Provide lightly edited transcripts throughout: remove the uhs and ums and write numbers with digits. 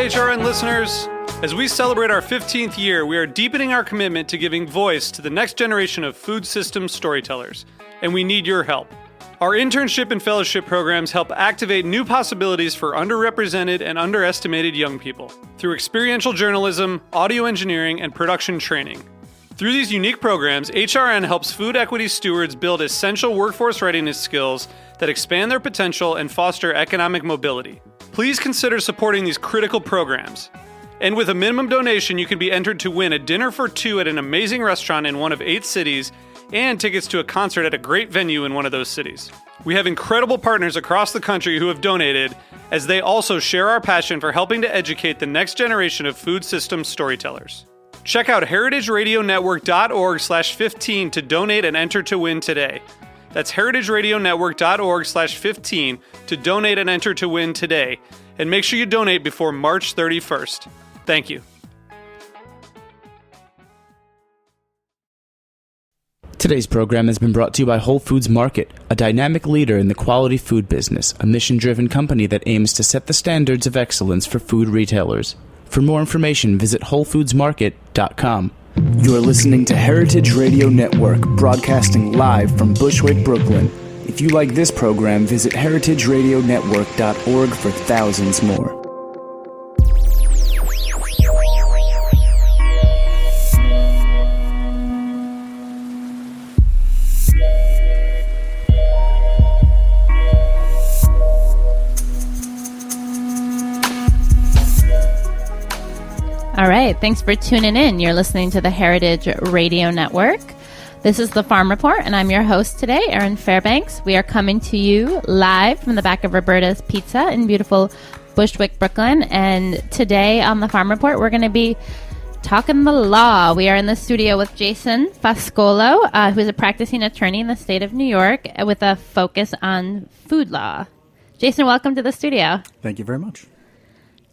HRN listeners. As we celebrate our 15th year, we are deepening our commitment to giving voice to the next generation of food systems storytellers, and we need your help. Our internship and fellowship programs help activate new possibilities for underrepresented and underestimated young people through experiential journalism, audio engineering, and production training. Through these unique programs, HRN helps food equity stewards build essential workforce readiness skills that expand their potential and foster economic mobility. Please consider supporting these critical programs. And with a minimum donation, you can be entered to win a dinner for two at an amazing restaurant in one of 8 cities and tickets to a concert at a great venue in one of those cities. We have incredible partners across the country who have donated, as they also share our passion for helping to educate the next generation of food systems storytellers. Check out heritageradionetwork.org/15 to donate and enter to win today. That's heritageradionetwork.org/15 to donate and enter to win today. And make sure you donate before March 31st. Thank you. Today's program has been brought to you by Whole Foods Market, a dynamic leader in the quality food business, a mission-driven company that aims to set the standards of excellence for food retailers. For more information, visit WholeFoodsMarket.com. You're listening to Heritage Radio Network, broadcasting live from Bushwick, Brooklyn. If you like this program, visit heritageradionetwork.org for thousands more. All right, thanks for tuning in. You're listening to the Heritage Radio Network. This is the Farm Report, and I'm your host today, Erin Fairbanks. We are coming to you live from the back of Roberta's Pizza in beautiful Bushwick, Brooklyn. And today on the Farm Report, we're going to be talking the law. We are in the studio with Jason Foscolo, who is a practicing attorney in the state of New York with a focus on food law. Jason, welcome to the studio. Thank you very much.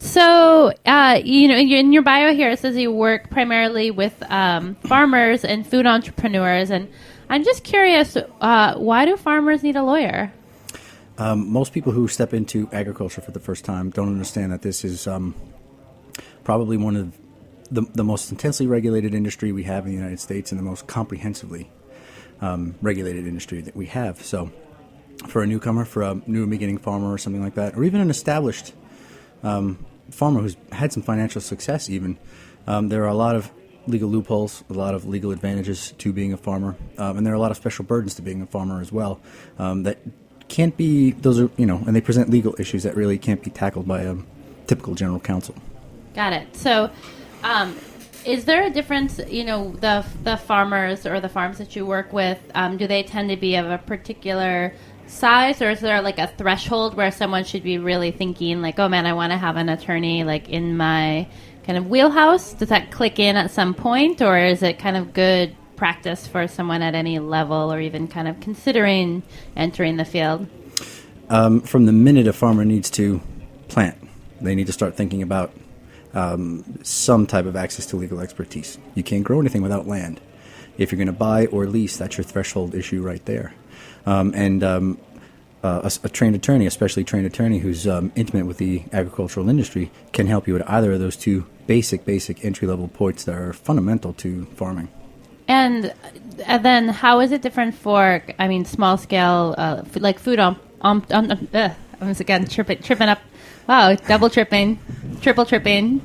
So, in your bio here, it says you work primarily with farmers and food entrepreneurs. And I'm just curious, why do farmers need a lawyer? Most people who step into agriculture for the first time don't understand that this is probably one of the most intensely regulated industry we have in the United States and the most comprehensively regulated industry that we have. So for a newcomer, for a new beginning farmer or something like that, or even an established farmer who's had some financial success even, there are a lot of legal loopholes, a lot of legal advantages to being a farmer, and there are a lot of special burdens to being a farmer as well that can't be, those are, and they present legal issues that really can't be tackled by a typical general counsel. Got it. So is there a difference, the farmers or the farms that you work with, do they tend to be of a particular size, or is there like a threshold where someone should be really thinking like, oh man, I want to have an attorney like in my kind of wheelhouse? Does that click in at some point, or is it kind of good practice for someone at any level or even kind of considering entering the field? From the minute a farmer needs to plant, they need to start thinking about some type of access to legal expertise. You can't grow anything without land. If you're going to buy or lease, that's your threshold issue right there. A trained attorney, especially a trained attorney who's intimate with the agricultural industry, can help you at either of those two basic entry-level points that are fundamental to farming. And then how is it different for, small-scale, like food I was again tripping up. Wow, double tripping, triple tripping.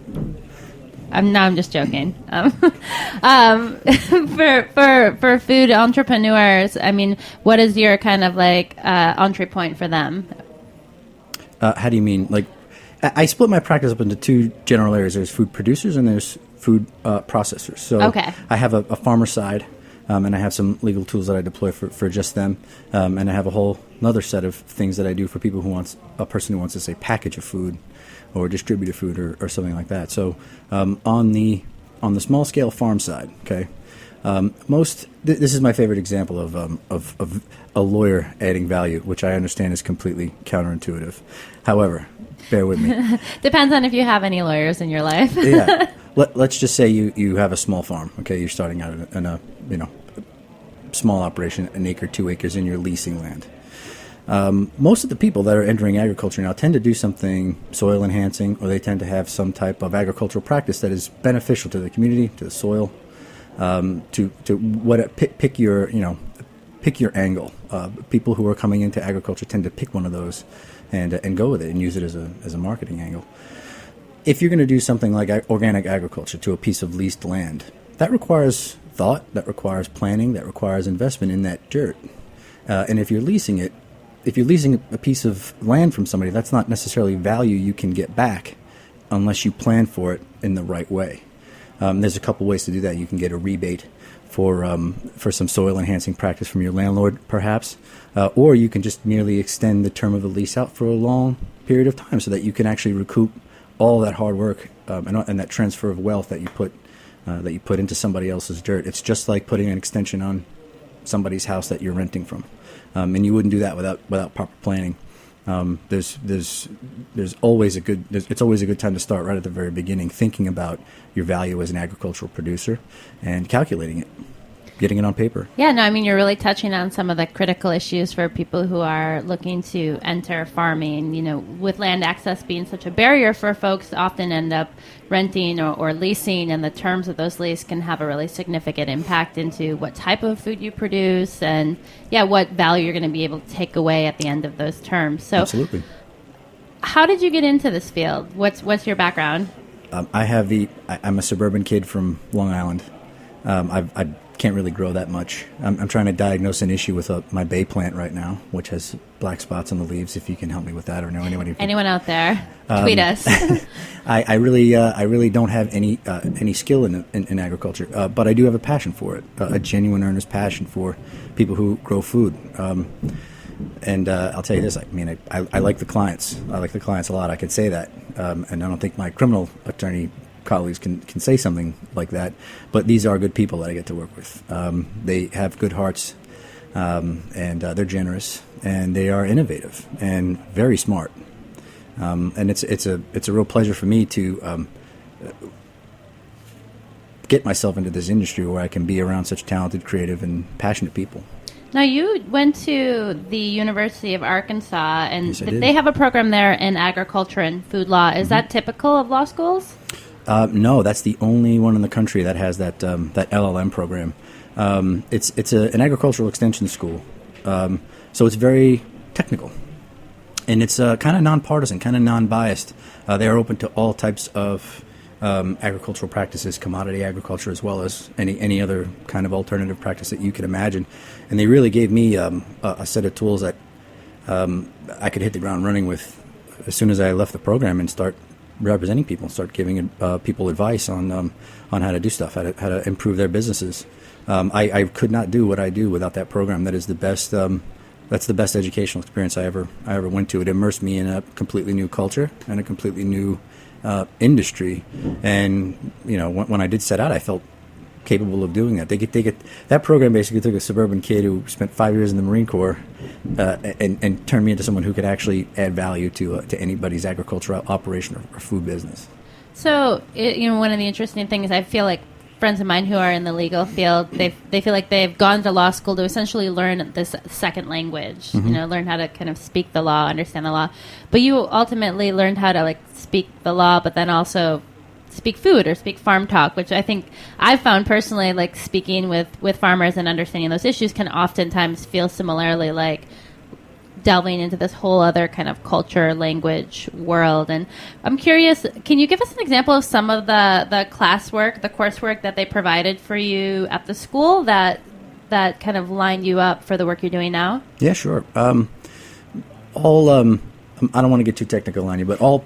I'm just joking. For food entrepreneurs, what is your kind of like entry point for them? How do you mean? Like, I split my practice up into two general areas. There's food producers and there's food processors. So okay. I have a farmer side, and I have some legal tools that I deploy for just them, and I have a whole another set of things that I do for people a person who wants to say package a food or distribute a food or something like that. So on the small scale farm side, okay, this is my favorite example of a lawyer adding value, which I understand is completely counterintuitive. However, bear with me. Depends on if you have any lawyers in your life. Yeah. Let's just say you have a small farm, okay? You're starting out in a small operation, 1 acre, 2 acres, and you're leasing land. Most of the people that are entering agriculture now tend to do something soil enhancing, or they tend to have some type of agricultural practice that is beneficial to the community, to the soil, pick your angle. People who are coming into agriculture tend to pick one of those and go with it and use it as a marketing angle. If you're going to do something like organic agriculture to a piece of leased land, that requires thought, that requires planning, that requires investment in that dirt. And if you're leasing a piece of land from somebody, that's not necessarily value you can get back unless you plan for it in the right way. There's a couple ways to do that. You can get a rebate for some soil enhancing practice from your landlord, perhaps, or you can just merely extend the term of the lease out for a long period of time so that you can actually recoup all that hard work and that transfer of wealth that you put into somebody else's dirt. It's just like putting an extension on somebody's house that you're renting from, and you wouldn't do that without proper planning. It's always a good time to start right at the very beginning, thinking about your value as an agricultural producer and calculating it, getting it on paper. Yeah, no, I mean, you're really touching on some of the critical issues for people who are looking to enter farming. You know, with land access being such a barrier for folks, often end up renting or leasing, and the terms of those leases can have a really significant impact into what type of food you produce and, what value you're going to be able to take away at the end of those terms. So, absolutely. How did you get into this field? What's your background? I'm a suburban kid from Long Island. I can't really grow that much. I'm trying to diagnose an issue with my bay plant right now, which has black spots on the leaves. If you can help me with that, or know anyone out there, tweet us. I really don't have any skill in agriculture, but I do have a passion for it, a genuine, earnest passion for people who grow food. And I'll tell you this: I like the clients. I like the clients a lot. I can say that, and I don't think my criminal attorney colleagues can say something like that, but these are good people that I get to work with. They have good hearts, and they're generous, and they are innovative and very smart. And it's a real pleasure for me to get myself into this industry where I can be around such talented, creative, and passionate people. Now, you went to the University of Arkansas, and Yes, they have a program there in agriculture and food law. Is that typical of law schools? No, that's the only one in the country that has that LLM program. It's an agricultural extension school, so it's very technical, and it's kind of nonpartisan, kind of non-biased. They are open to all types of agricultural practices, commodity agriculture, as well as any other kind of alternative practice that you could imagine. And they really gave me a set of tools that I could hit the ground running with as soon as I left the program and start representing people, start giving people advice on how to do stuff, how to improve their businesses. I could not do what I do without that program. That is the best. That's the best educational experience I ever went to. It immersed me in a completely new culture and a completely new industry. And when I did set out, I felt capable of doing that. They get that program basically took a suburban kid who spent 5 years in the Marine Corps and turned me into someone who could actually add value to anybody's agricultural operation or food business. So, one of the interesting things, I feel like friends of mine who are in the legal field, they feel like they've gone to law school to essentially learn this second language, learn how to kind of speak the law, understand the law. But you ultimately learned how to speak the law, but then also speak food or speak farm talk, which I think I've found personally, speaking with farmers and understanding those issues can oftentimes feel similarly like delving into this whole other kind of culture, language world. And I'm curious, can you give us an example of some of the classwork, the coursework that they provided for you at the school that kind of lined you up for the work you're doing now? Yeah, sure. I don't want to get too technical on you, but all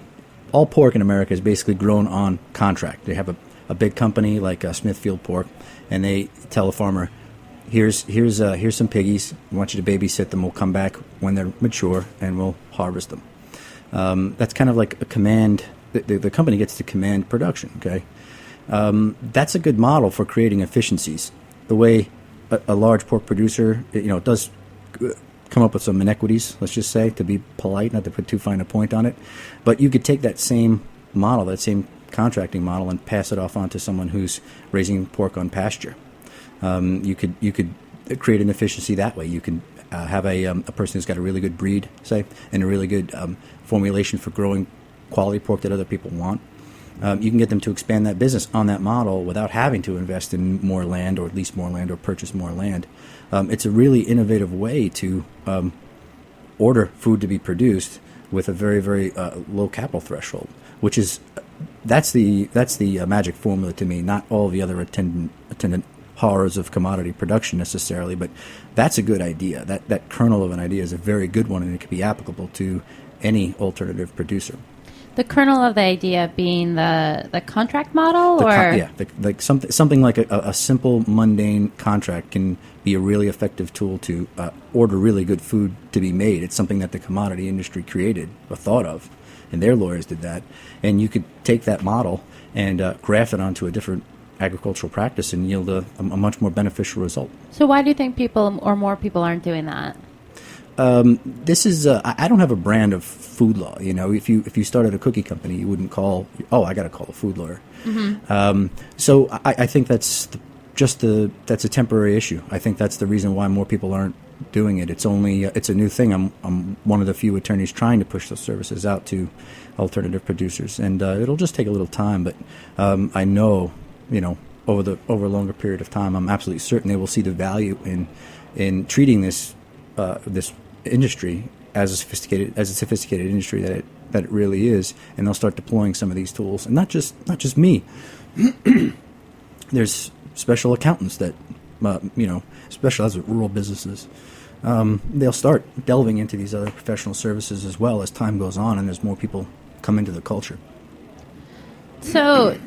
pork in America is basically grown on contract. They have a big company like Smithfield Pork, and they tell a farmer, here's some piggies. I want you to babysit them. We'll come back when they're mature, and we'll harvest them. That's kind of like a command. The company gets to command production, okay? That's a good model for creating efficiencies. The way a large pork producer, does come up with some inequities, let's just say, to be polite, not to put too fine a point on it. But you could take that same model, that same contracting model, and pass it off onto someone who's raising pork on pasture. You could create an efficiency that way. You could have a person who's got a really good breed, say, and a really good formulation for growing quality pork that other people want. You can get them to expand that business on that model without having to invest in more land or lease more land or purchase more land. It's a really innovative way to order food to be produced with a very, very low capital threshold, which is that's the magic formula to me. Not all the other attendant horrors of commodity production necessarily, but that's a good idea. That kernel of an idea is a very good one, and it can be applicable to any alternative producer. The kernel of the idea being the contract model, something like a simple, mundane contract can be a really effective tool to order really good food to be made. It's something that the commodity industry created or thought of, and their lawyers did that. And you could take that model and graft it onto a different agricultural practice and yield a much more beneficial result. So why do you think people or more people aren't doing that? This is I don't have a brand of food law. You know, if you started a cookie company, you wouldn't call, I got to call a food lawyer. Mm-hmm. So I think that's a temporary issue. I think that's the reason why more people aren't doing it. It's a new thing. I'm one of the few attorneys trying to push those services out to alternative producers, and it'll just take a little time. But I know, over a longer period of time, I'm absolutely certain they will see the value in treating this industry as a sophisticated industry that it really is, and they'll start deploying some of these tools. And not just me. There's special accountants that specialize with rural businesses. They'll start delving into these other professional services as well as time goes on, and there's more people come into the culture. So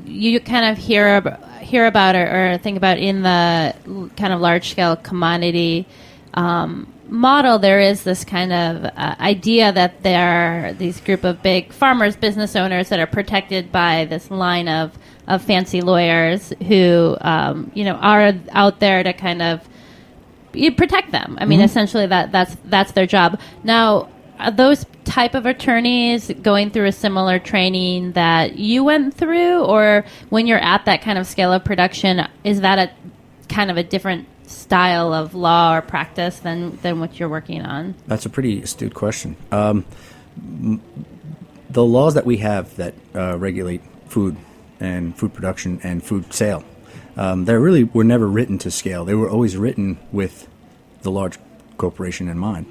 you kind of hear about or think about in the kind of large scale commodity model, there is this kind of idea that there are these group of big farmers, business owners that are protected by this line of fancy lawyers who are out there to kind of protect them. I mean, essentially that's their job. Now, are those type of attorneys going through a similar training that you went through, or when you're at that kind of scale of production, is that a kind of a different style of law or practice than what you're working on? That's a pretty astute question. The laws that we have that regulate food and food production and food sale, they really were never written to scale. They were always written with the large corporation in mind.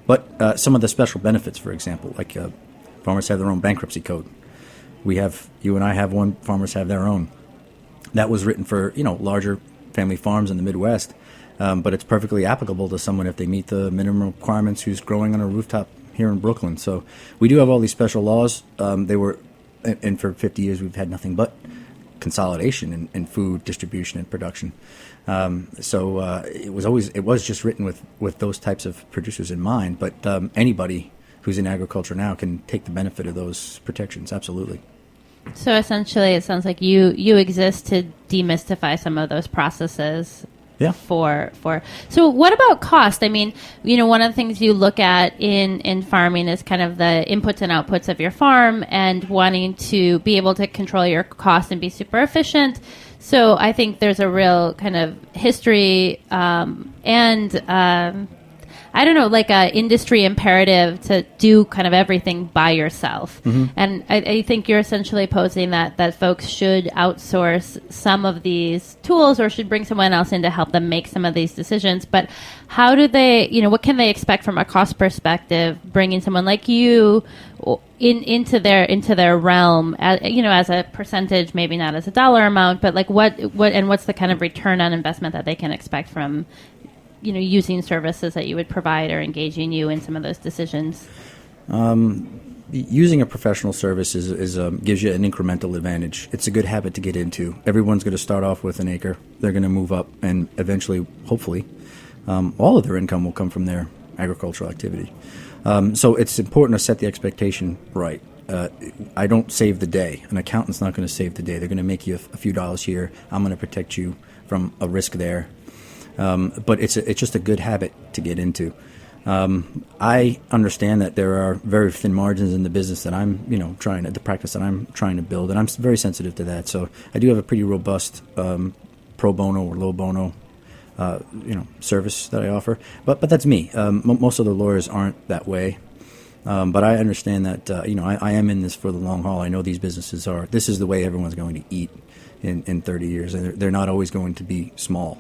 But some of the special benefits, for example, like farmers have their own bankruptcy code. You and I have one, farmers have their own. That was written for, larger family farms in the Midwest, but it's perfectly applicable to someone if they meet the minimum requirements who's growing on a rooftop here in Brooklyn. So we do have all these special laws. And for 50 years we've had nothing but consolidation in food distribution and production. So it was just written with those types of producers in mind. But anybody who's in agriculture now can take the benefit of those protections. Absolutely. So essentially, it sounds like you exist to demystify some of those processes. Yeah. So what about cost? I mean, one of the things you look at in farming is kind of the inputs and outputs of your farm and wanting to be able to control your costs and be super efficient. So I think there's a real kind of history and like a industry imperative to do kind of everything by yourself. Mm-hmm. And I think you're essentially posing that folks should outsource some of these tools or should bring someone else in to help them make some of these decisions. But how do they, what can they expect from a cost perspective, bringing someone like you into their realm, as a percentage, maybe not as a dollar amount, but like what's the kind of return on investment that they can expect from using services that you would provide or engaging you in some of those decisions? Using a professional service gives you an incremental advantage. It's a good habit to get into. Everyone's going to start off with an acre. They're going to move up, and eventually, hopefully, all of their income will come from their agricultural activity. So it's important to set the expectation right. I don't save the day. An accountant's not going to save the day. They're going to make you a few dollars here. I'm going to protect you from a risk there. But it's just a good habit to get into. I understand that there are very thin margins in the business that I'm, the practice that I'm trying to build, and I'm very sensitive to that. So I do have a pretty robust pro bono or low bono service that I offer. But that's me. Most of the lawyers aren't that way. But I understand that, I am in this for the long haul. I know these businesses this is the way everyone's going to eat in 30 years. And they're not always going to be small.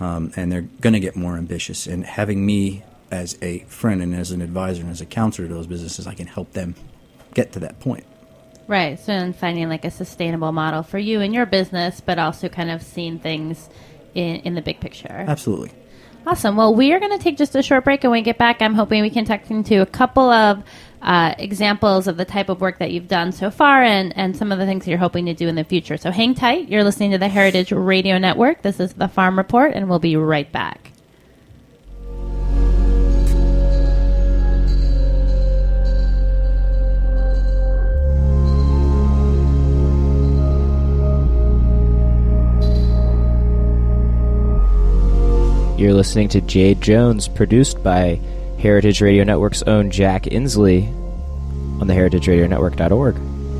And they're going to get more ambitious. And having me as a friend and as an advisor and as a counselor to those businesses, I can help them get to that point. Right. So in finding like a sustainable model for you and your business, but also kind of seeing things in the big picture. Absolutely. Awesome. Well, we are going to take just a short break, and when we get back, I'm hoping we can talk into a couple of examples of the type of work that you've done so far and some of the things you're hoping to do in the future. So hang tight. You're listening to the Heritage Radio Network. This is the Farm Report, and we'll be right back. You're listening to Jade Jones, produced by Heritage Radio Network's own Jack Inslee on the heritageradionetwork.org. Come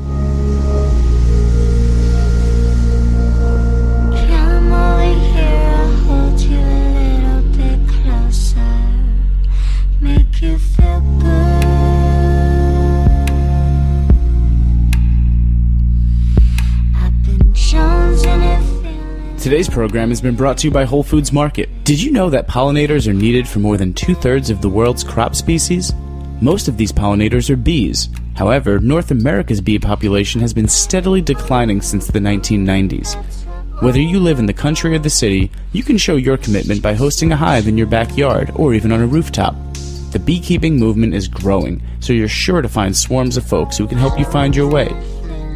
over here, I'll hold you a little bit closer, make you feel good. I've been jonesing it. Today's program has been brought to you by Whole Foods Market. Did you know that pollinators are needed for more than 2/3 of the world's crop species? Most of these pollinators are bees. However, North America's bee population has been steadily declining since the 1990s. Whether you live in the country or the city, you can show your commitment by hosting a hive in your backyard or even on a rooftop. The beekeeping movement is growing, so you're sure to find swarms of folks who can help you find your way.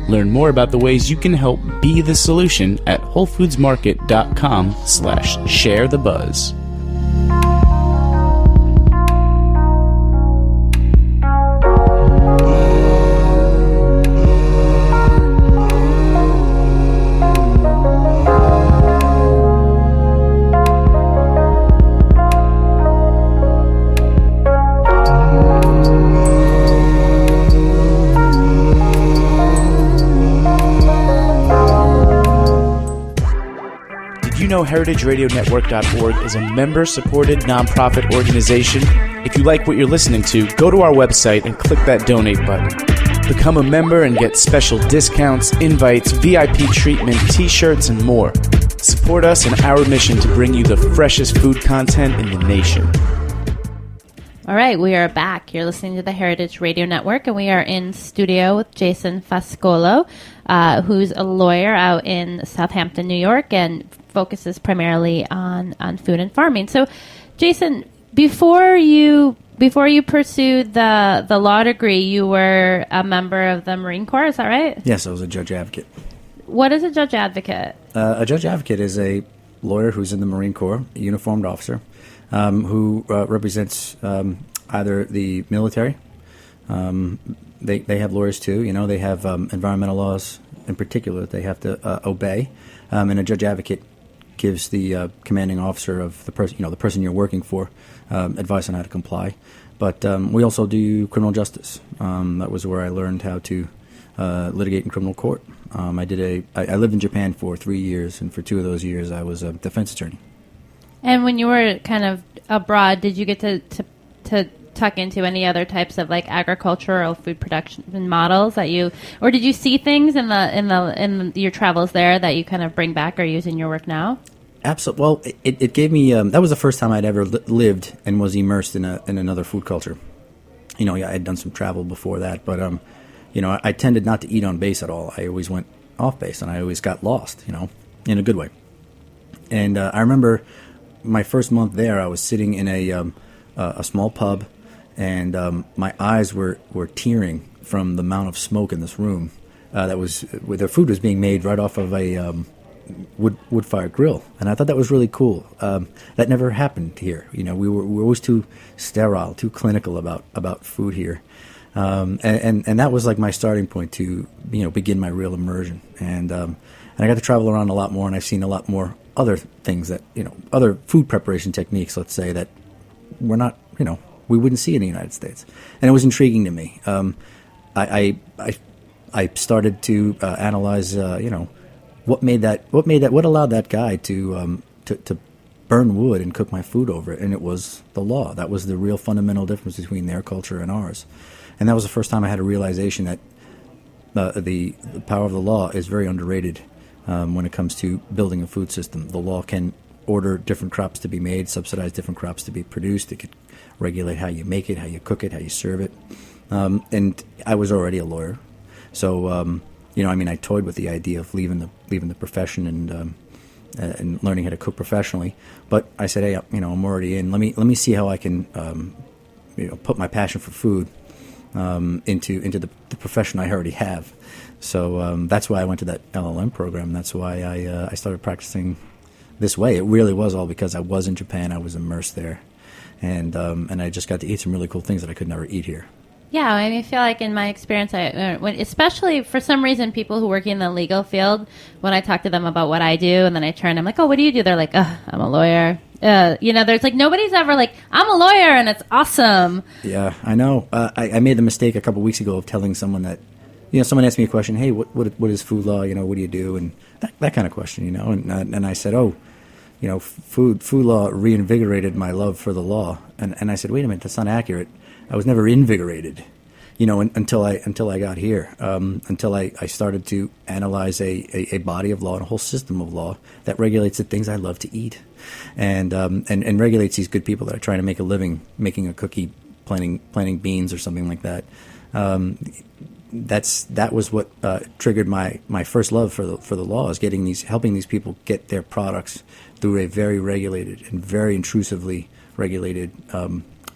Learn more about the ways you can help be the solution at WholeFoodsMarket.com/sharethebuzz. You know HeritageRadioNetwork.org is a member-supported nonprofit organization. If you like what you're listening to, go to our website and click that donate button. Become a member and get special discounts, invites, VIP treatment, t-shirts, and more. Support us in our mission to bring you the freshest food content in the nation. All right, we are back. You're listening to the Heritage Radio Network, and we are in studio with Jason Foscolo, who's a lawyer out in Southampton, New York, and focuses primarily on food and farming. So, Jason, before you pursued the law degree, you were a member of the Marine Corps. Is that right? Yes, I was a judge advocate. What is a judge advocate? A judge advocate is a lawyer who's in the Marine Corps, a uniformed officer, who represents either the military. They have lawyers too. You know, they have environmental laws in particular that they have to obey, and a judge advocate gives the commanding officer of the person you're working for advice on how to comply. But we also do criminal justice. That was where I learned how to litigate in criminal court. I lived in Japan for 3 years, and for 2 of those years I was a defense attorney. And when you were kind of abroad, did you get to tuck into any other types of like agricultural food production models or did you see things in your travels there that you kind of bring back or use in your work now? Absolutely. Well, it gave me that was the first time I'd ever lived and was immersed in another food culture. You know, I had done some travel before that, but I tended not to eat on base at all. I always went off base, and I always got lost. In a good way. And I remember my first month there, I was sitting in a small pub, and my eyes were tearing from the amount of smoke in this room. Where the food was being made right off of a wood-fired grill, and I thought that was really cool. That never happened here. We were always too sterile, too clinical about food here, and that was like my starting point to begin my real immersion. And I got to travel around a lot more, and I've seen a lot more other things that other food preparation techniques, let's say, that we're not we wouldn't see in the United States, and it was intriguing to me. I started to analyze what allowed that guy to burn wood and cook my food over it, and it was the law. That was the real fundamental difference between their culture and ours. And that was the first time I had a realization that the power of the law is very underrated when it comes to building a food system. The law can order different crops to be made, subsidize different crops to be produced. It could regulate how you make it, how you cook it, how you serve it. And I was already a lawyer, so I toyed with the idea of leaving the profession and learning how to cook professionally. But I said, hey, I'm already in. Let me see how I can put my passion for food into the profession I already have. So that's why I went to that LLM program. That's why I started practicing this way. It really was all because I was in Japan. I was immersed there, and I just got to eat some really cool things that I could never eat here. Yeah, I feel like in my experience, especially for some reason, people who work in the legal field, when I talk to them about what I do, and then I turn, I'm like, oh, what do you do? They're like, I'm a lawyer. There's like nobody's ever like, I'm a lawyer and it's awesome. Yeah, I know. I made the mistake a couple weeks ago of telling someone that, someone asked me a question, hey, what is food law? What do you do? And that kind of question, and I said, food law reinvigorated my love for the law. And I said, wait a minute, that's not accurate. I was never invigorated, until I got here, until I started to analyze a body of law and a whole system of law that regulates the things I love to eat, and regulates these good people that are trying to make a living making a cookie, planting beans or something like that. That was what triggered my first love for the law, is helping these people get their products through a very regulated and very intrusively regulated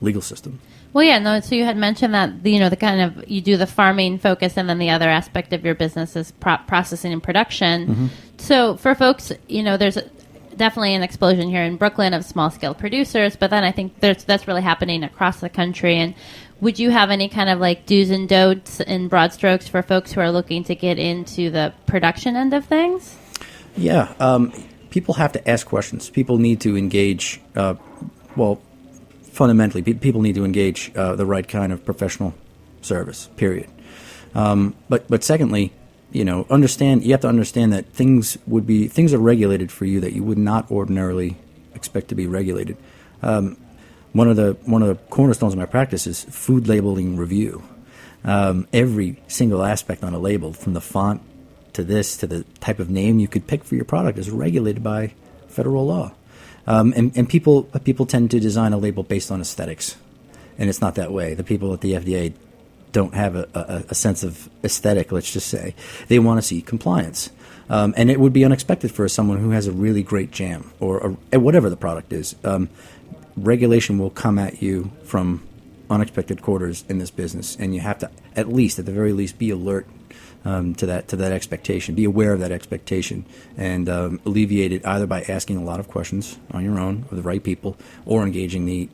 legal system. Well, yeah, no. So you had mentioned that the kind of you do the farming focus, and then the other aspect of your business is processing and production. Mm-hmm. So for folks, there's definitely an explosion here in Brooklyn of small scale producers, but then I think that's really happening across the country. And would you have any kind of like do's and don'ts in broad strokes for folks who are looking to get into the production end of things? Yeah, people have to ask questions. People need to engage. Fundamentally, people need to engage the right kind of professional service, period. But secondly, you have to understand that things are regulated for you that you would not ordinarily expect to be regulated. One of the cornerstones of my practice is food labeling review. Every single aspect on a label, from the font to the type of name you could pick for your product, is regulated by federal law. And people tend to design a label based on aesthetics, and it's not that way. The people at the FDA don't have a sense of aesthetic, let's just say. They want to see compliance. And it would be unexpected for someone who has a really great jam or whatever the product is. Regulation will come at you from unexpected quarters in this business, and you have to, at the very least, be alert to that expectation, be aware of that expectation, and alleviate it either by asking a lot of questions on your own of the right people, or engaging the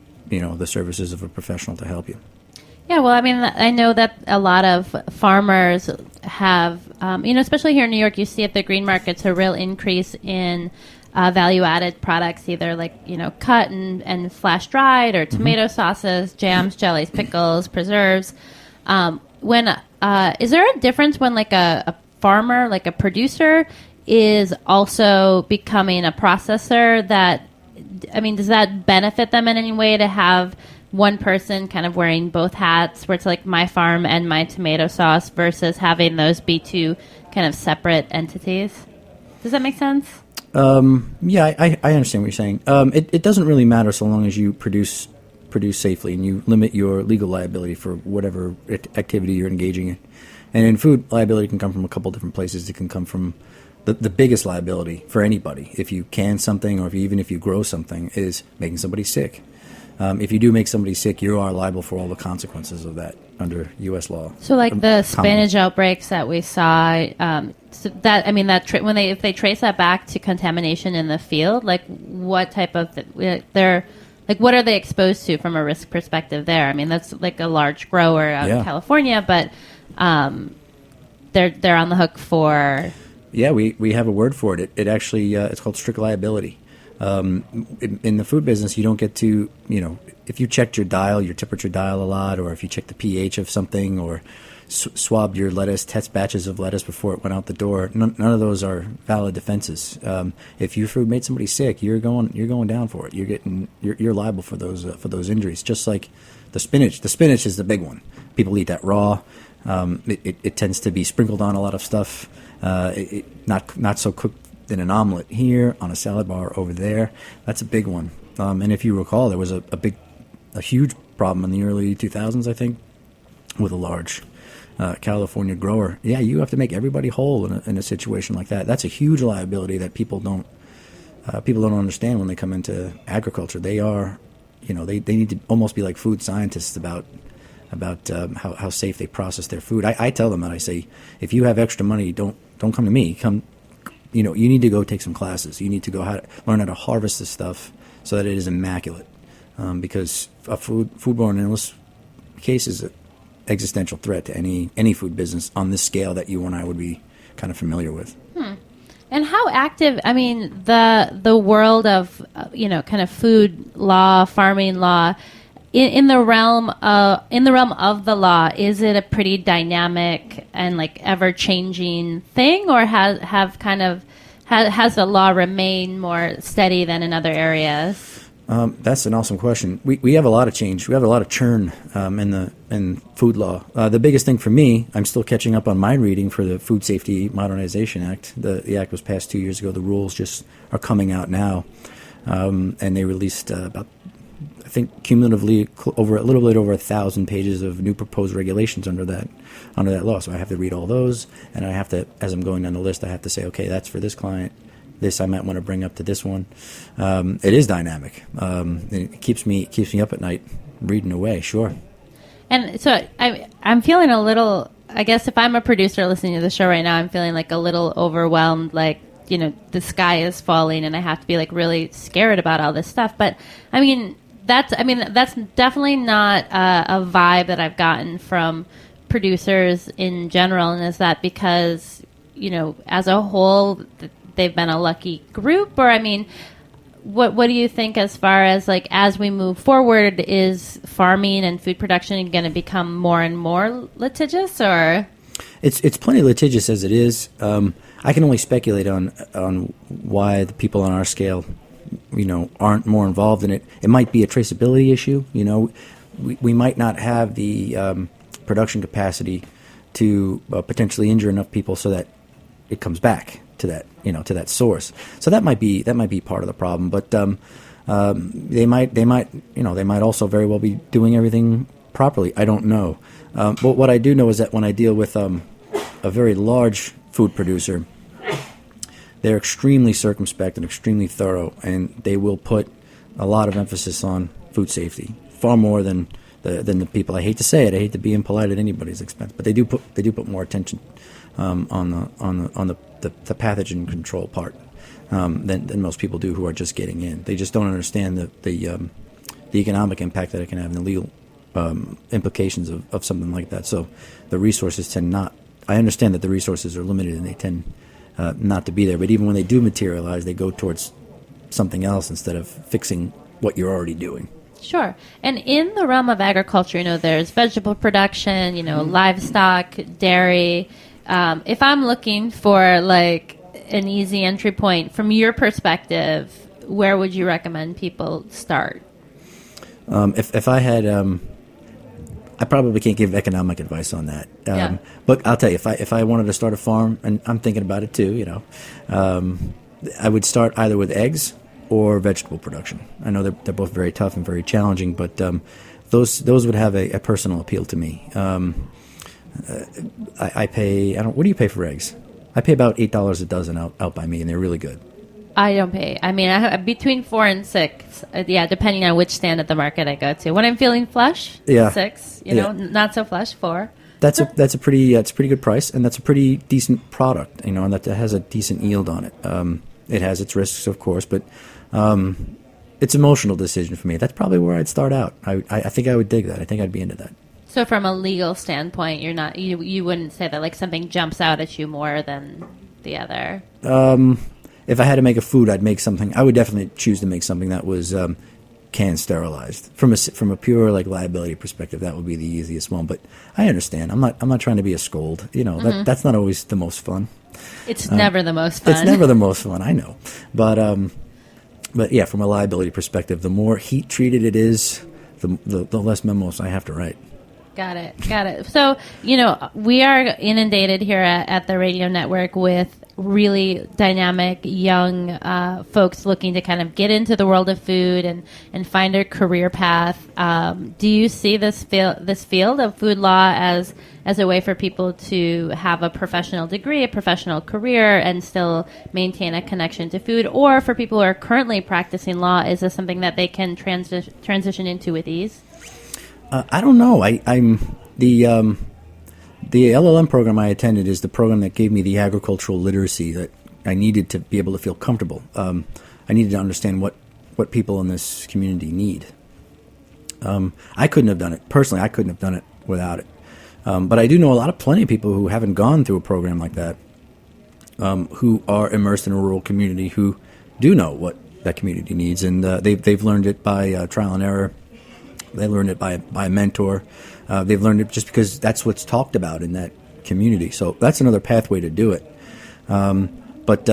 services of a professional to help you. Yeah, well, I know that a lot of farmers have, especially here in New York, you see at the green markets a real increase in value-added products, either cut and flash dried, or tomato sauces, jams, jellies, pickles, preserves. Is there a difference when a farmer, like a producer, is also becoming a processor? Does that benefit them in any way to have one person kind of wearing both hats, where it's like my farm and my tomato sauce, versus having those be two kind of separate entities? Does that make sense? Yeah, I understand what you're saying. It doesn't really matter so long as you produce safely and you limit your legal liability for whatever activity you're engaging in. And in food, liability can come from a couple different places. It can come from the biggest liability for anybody, if you can something, or even if you grow something, is making somebody sick. If you do make somebody sick, you are liable for all the consequences of that under U.S. law. So, like the spinach outbreaks that we saw, if they trace that back to contamination in the field, like what type of what are they exposed to from a risk perspective there? That's like a large grower out in California, but they're on the hook for. Yeah, we have a word for it. It actually it's called strict liability. In the food business, you don't get to, if you checked your temperature dial a lot, or if you check the pH of something, or swabbed your lettuce, test batches of lettuce before it went out the door. None of those are valid defenses. If your food made somebody sick, you're going down for it. You're liable for those injuries. Just like the spinach. The spinach is the big one. People eat that raw. It tends to be sprinkled on a lot of stuff. Not so cooked in an omelet here, on a salad bar over there. That's a big one. And if you recall, there was a huge problem in the early 2000s, I think, with a large California grower. Yeah, you have to make everybody whole in a situation like that. That's a huge liability that people don't understand when they come into agriculture. They are, they need to almost be like food scientists about how safe they process their food. I tell them that. I say, if you have extra money, don't come to me. Come, you need to go take some classes. You need to go learn how to harvest this stuff so that it is immaculate. Because a foodborne illness case is an existential threat to any food business on this scale that you and I would be kind of familiar with. And how active? I mean, the world of kind of food law, farming law, in the realm of the law, is it a pretty dynamic and like ever changing thing, or has the law remained more steady than in other areas? That's an awesome question. We have a lot of change. We have a lot of churn in food law. The biggest thing for me, I'm still catching up on my reading for the Food Safety Modernization Act. The act was passed 2 years ago. The rules just are coming out now, and they released about, I think, cumulatively a little bit over 1,000 pages of new proposed regulations under that law. So I have to read all those, and I have to, as I'm going down the list, I have to say, okay, that's for this client. This I might want to bring up to this one. It is dynamic. It keeps me up at night reading away. Sure. And so I'm feeling a little. I guess if I'm a producer listening to the show right now, I'm feeling like a little overwhelmed. Like the sky is falling, and I have to be like really scared about all this stuff. But that's definitely not a vibe that I've gotten from producers in general. And is that because as a whole, they've been a lucky group, or what do you think as far as like as we move forward, is farming and food production going to become more and more litigious, or? It's plenty litigious as it is. I can only speculate on why the people on our scale, aren't more involved in it. It might be a traceability issue. We might not have the production capacity to potentially injure enough people so that it comes back to that source. So that might be part of the problem. But they might also very well be doing everything properly. I don't know. But what I do know is that when I deal with a very large food producer, they're extremely circumspect and extremely thorough, and they will put a lot of emphasis on food safety, far more than the people. I hate to say it. I hate to be impolite at anybody's expense, but they do put more attention on the pathogen control part than most people do who are just getting in. They just don't understand the economic impact that it can have and the legal implications of something like that. So the resources tend not. I understand that the resources are limited and they tend not to be there. But even when they do materialize, they go towards something else instead of fixing what you're already doing. Sure. And in the realm of agriculture, there's vegetable production, livestock, dairy. If I'm looking for like an easy entry point, from your perspective, where would you recommend people start? If I had, I probably can't give economic advice on that. Yeah. But I'll tell you, if I wanted to start a farm, and I'm thinking about it too, I would start either with eggs or vegetable production. I know they're both very tough and very challenging, but those would have a personal appeal to me. I pay. What do you pay for eggs? I pay about $8 a dozen out by me, and they're really good. I don't pay. I have between $4 and $6. Depending on which stand at the market I go to. When I'm feeling flush, $6. Not so flush, $4. That's a pretty good price, and that's a pretty decent product. And that has a decent yield on it. It has its risks, of course, but it's an emotional decision for me. That's probably where I'd start out. I think I would dig that. I think I'd be into that. So from a legal standpoint, you're not you wouldn't say that like something jumps out at you more than the other. If I had to make a food, I'd make something. I would definitely choose to make something that was cans sterilized. From a pure like liability perspective, that would be the easiest one. But I understand. I'm not trying to be a scold. That's not always the most fun. It's never the most fun. It's never the most fun. I know, but yeah, from a liability perspective, the more heat treated it is, the less memos I have to write. Got it. So, we are inundated here at the radio network with really dynamic young folks looking to kind of get into the world of food and find a career path. Do you see this field of food law as a way for people to have a professional degree, a professional career, and still maintain a connection to food? Or for people who are currently practicing law, is this something that they can transition into with ease? I don't know. I'm the LLM program I attended is the program that gave me the agricultural literacy that I needed to be able to feel comfortable. I needed to understand what people in this community need. I couldn't have done it personally. I couldn't have done it without it. But I do know plenty of people who haven't gone through a program like that, who are immersed in a rural community, who do know what that community needs, and they've learned it by trial and error. They learned it by a mentor. They've learned it just because that's what's talked about in that community. So that's another pathway to do it. But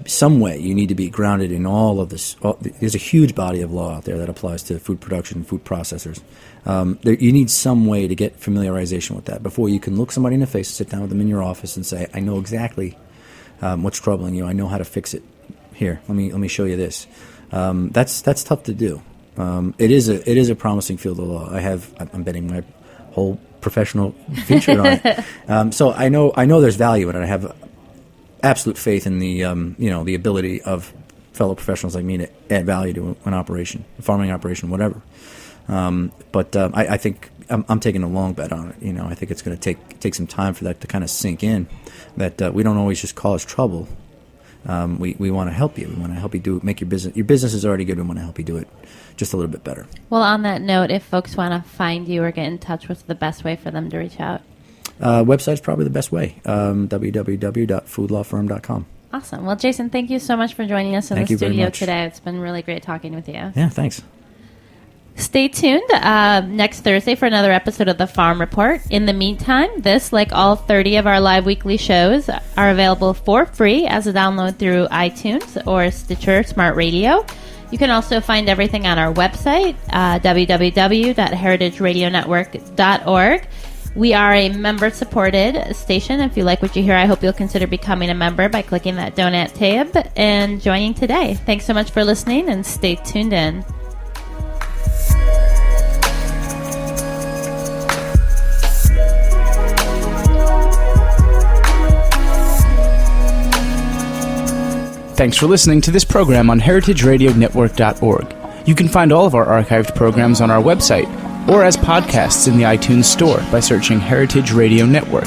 some way you need to be grounded in all of this. There's a huge body of law out there that applies to food production and food processors. You need some way to get familiarization with that before you can look somebody in the face, sit down with them in your office and say, I know exactly what's troubling you. I know how to fix it. Here, let me show you this. That's tough to do. It is a promising field of law. I'm betting my whole professional future on it. So I know there's value in it. I have absolute faith in the ability of fellow professionals like me to add value to an operation, a farming operation, whatever. But I think I'm taking a long bet on it. I think it's going to take some time for that to kind of sink in. That we don't always just cause trouble. We want to help you. We want to help you make your business. Your business is already good. We want to help you do it just a little bit better. Well, on that note, if folks want to find you or get in touch, what's the best way for them to reach out? Website's probably the best way. www.foodlawfirm.com. Awesome. Well, Jason, thank you so much for joining us in the studio today. It's been really great talking with you. Yeah, thanks. Stay tuned next Thursday for another episode of The Farm Report. In the meantime, this, like all 30 of our live weekly shows, are available for free as a download through iTunes or Stitcher Smart Radio. You can also find everything on our website, www.heritageradionetwork.org. We are a member-supported station. If you like what you hear, I hope you'll consider becoming a member by clicking that donate tab and joining today. Thanks so much for listening, and stay tuned in. Thanks for listening to this program on heritageradionetwork.org. You can find all of our archived programs on our website or as podcasts in the iTunes Store by searching Heritage Radio Network.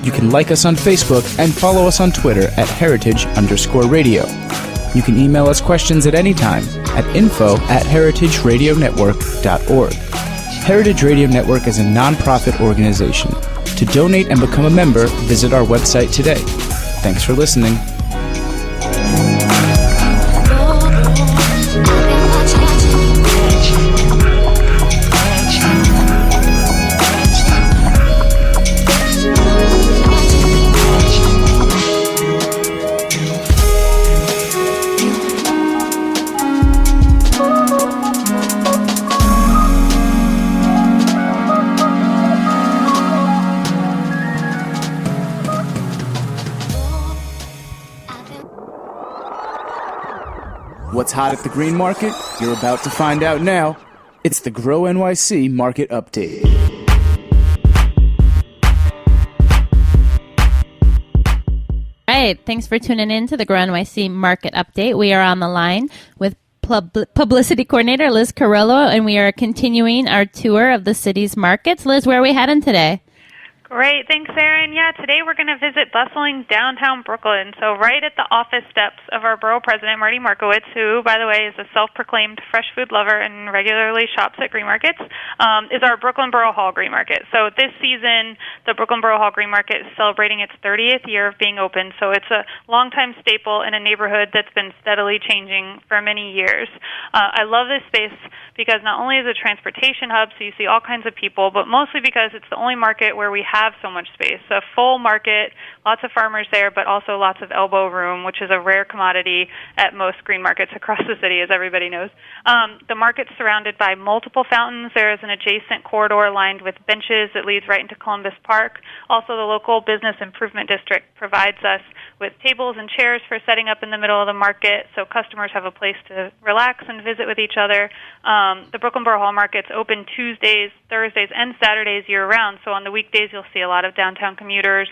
You can like us on Facebook and follow us on Twitter at @heritage_radio. You can email us questions at any time at info@heritageradionetwork.org. Heritage Radio Network is a nonprofit organization. To donate and become a member, visit our website today. Thanks for listening. What's hot at the green market? You're about to find out now. It's the Grow NYC Market Update. All right, thanks for tuning in to the Grow NYC Market Update. We are on the line with Publicity Coordinator Liz Carrillo, and we are continuing our tour of the city's markets. Liz, where are we heading today? Great. Thanks, Erin. Yeah, today we're going to visit bustling downtown Brooklyn. So right at the office steps of our borough president, Marty Markowitz, who, by the way, is a self-proclaimed fresh food lover and regularly shops at Green Markets, is our Brooklyn Borough Hall Green Market. So this season, the Brooklyn Borough Hall Green Market is celebrating its 30th year of being open. So it's a longtime staple in a neighborhood that's been steadily changing for many years. I love this space because not only is it a transportation hub, so you see all kinds of people, but mostly because it's the only market where we have so much space. A full market, lots of farmers there, but also lots of elbow room, which is a rare commodity at most green markets across the city, as everybody knows. The market's surrounded by multiple fountains. There is an adjacent corridor lined with benches that leads right into Columbus Park. Also, the local business improvement district provides us with tables and chairs for setting up in the middle of the market, so customers have a place to relax and visit with each other. The Brooklyn Borough Hall Market's open Tuesdays, Thursdays, and Saturdays year-round, so on the weekdays you'll see a lot of downtown commuters,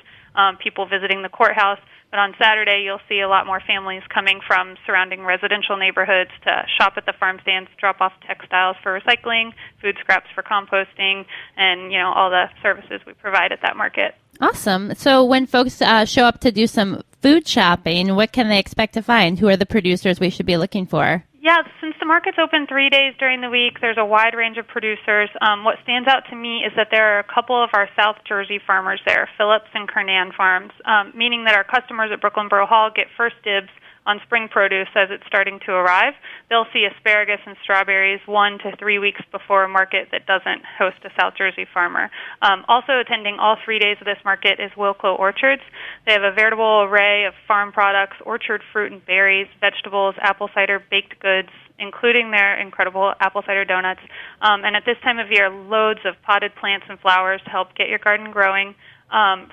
people visiting the courthouse, but on Saturday you'll see a lot more families coming from surrounding residential neighborhoods to shop at the farm stands, drop off textiles for recycling, food scraps for composting, and all the services we provide at that market. Awesome. So when folks show up to do some food shopping, what can they expect to find? Who are the producers we should be looking for? Yeah, since the market's open 3 days during the week, there's a wide range of producers. What stands out to me is that there are a couple of our South Jersey farmers there, Phillips and Kernan Farms, meaning that our customers at Brooklyn Borough Hall get first dibs on spring produce as it's starting to arrive. They'll see asparagus and strawberries 1 to 3 weeks before a market that doesn't host a South Jersey farmer. Also attending all 3 days of this market is Wilco Orchards. They have a veritable array of farm products, orchard fruit and berries, vegetables, apple cider, baked goods, including their incredible apple cider donuts. And at this time of year, loads of potted plants and flowers to help get your garden growing.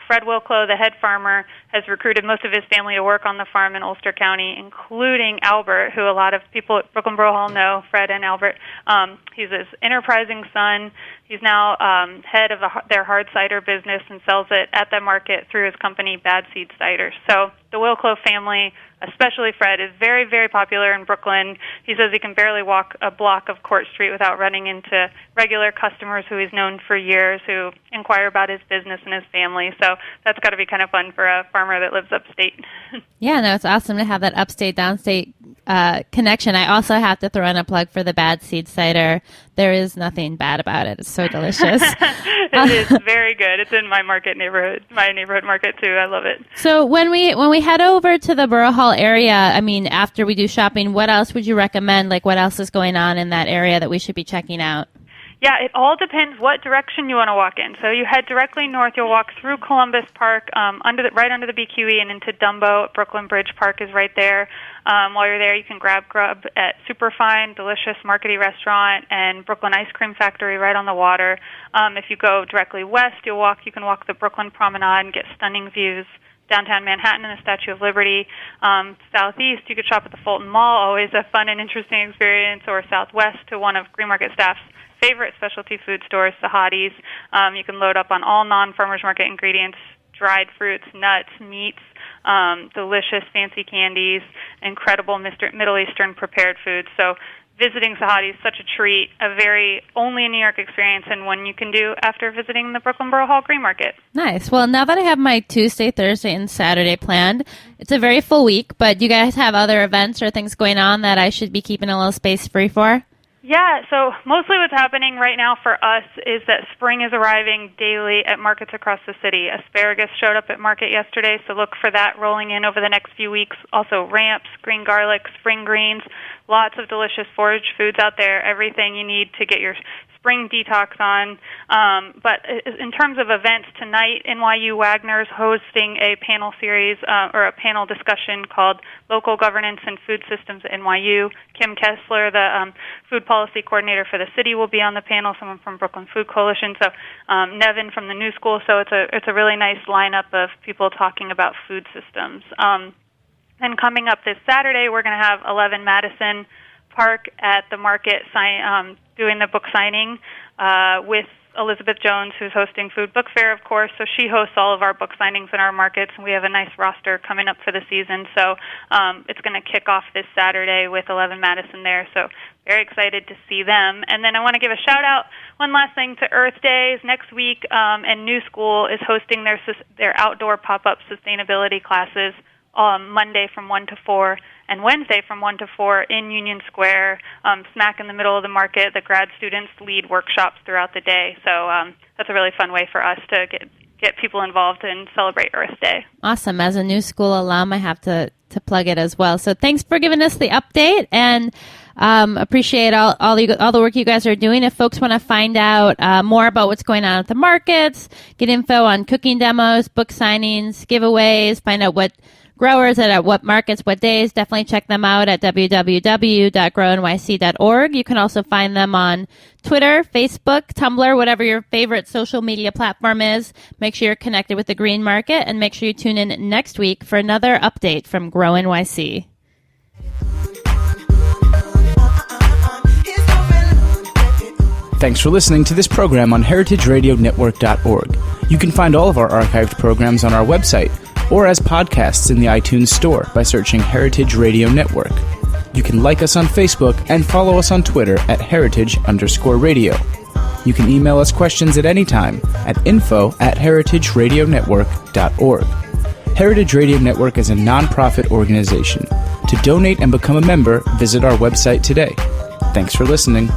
Fred Wilclow, the head farmer, has recruited most of his family to work on the farm in Ulster County, including Albert, who a lot of people at Brooklyn Borough Hall know, Fred and Albert. He's his enterprising son. He's now head of their hard cider business and sells it at the market through his company, Bad Seed Cider. So the Wilclow family, especially Fred, is very, very popular in Brooklyn. He says he can barely walk a block of Court Street without running into regular customers who he's known for years who inquire about his business and his family. So that's got to be kind of fun for a farmer that lives upstate. Yeah, no, it's awesome to have that upstate, downstate connection. I also have to throw in a plug for the Bad Seed Cider. There is nothing bad about it. It's so delicious. It is very good. It's in my neighborhood market too. I love it. So when we head over to the Borough Hall area, I mean, after we do shopping, what else would you recommend? Like, what else is going on in that area that we should be checking out? Yeah, it all depends what direction you want to walk in. So you head directly north. You'll walk through Columbus Park, right under the BQE, and into Dumbo. Brooklyn Bridge Park is right there. While you're there, you can grab grub at Superfine, delicious markety restaurant, and Brooklyn Ice Cream Factory right on the water. If you go directly west, you can walk the Brooklyn Promenade and get stunning views downtown Manhattan and the Statue of Liberty. Southeast, you could shop at the Fulton Mall, always a fun and interesting experience, or southwest to one of Green Market staff's favorite specialty food stores, Sahadi's. You can load up on all non-farmers market ingredients, dried fruits, nuts, meats, delicious fancy candies, incredible Middle Eastern prepared foods. So visiting Sahadi is such a treat, a very only in New York experience, and one you can do after visiting the Brooklyn Borough Hall Green Market. Nice. Well, now that I have my Tuesday, Thursday, and Saturday planned, it's a very full week, but you guys have other events or things going on that I should be keeping a little space free for? Yeah, so mostly what's happening right now for us is that spring is arriving daily at markets across the city. Asparagus showed up at market yesterday, so look for that rolling in over the next few weeks. Also ramps, green garlic, spring greens, lots of delicious forage foods out there, everything you need to get your spring detox on. But in terms of events, tonight NYU Wagner's hosting a panel series or a panel discussion called Local Governance and Food Systems at NYU. Kim Kessler, the food policy coordinator for the city, will be on the panel, someone from Brooklyn Food Coalition, so Nevin from the New School. So it's a really nice lineup of people talking about food systems. And coming up this Saturday, we're going to have 11 Madison Park at the market doing the book signing. with Elizabeth Jones, who's hosting Food Book Fair, of course. So she hosts all of our book signings in our markets, and we have a nice roster coming up for the season. So it's going to kick off this Saturday with 11 Madison there. So very excited to see them. And then I want to give a shout-out, one last thing, to Earth Days next week, and New School is hosting their outdoor pop-up sustainability classes Monday from 1 to 4 and Wednesday from 1 to 4 in Union Square, smack in the middle of the market. The grad students lead workshops throughout the day. So that's a really fun way for us to get people involved and celebrate Earth Day. Awesome. As a New School alum, I have to plug it as well. So thanks for giving us the update, and appreciate all the work you guys are doing. If folks want to find out more about what's going on at the markets, get info on cooking demos, book signings, giveaways, find out what growers at what markets, what days, definitely check them out at www.grownyc.org. You can also find them on Twitter, Facebook, Tumblr, whatever your favorite social media platform is. Make sure you're connected with the Green Market, and make sure you tune in next week for another update from Grow NYC. Thanks for listening to this program on heritageradionetwork.org. You can find all of our archived programs on our website or as podcasts in the iTunes Store by searching Heritage Radio Network. You can like us on Facebook and follow us on Twitter at @heritage_radio. You can email us questions at any time at info@heritageradionetwork.org. Heritage Radio Network is a nonprofit organization. To donate and become a member, visit our website today. Thanks for listening.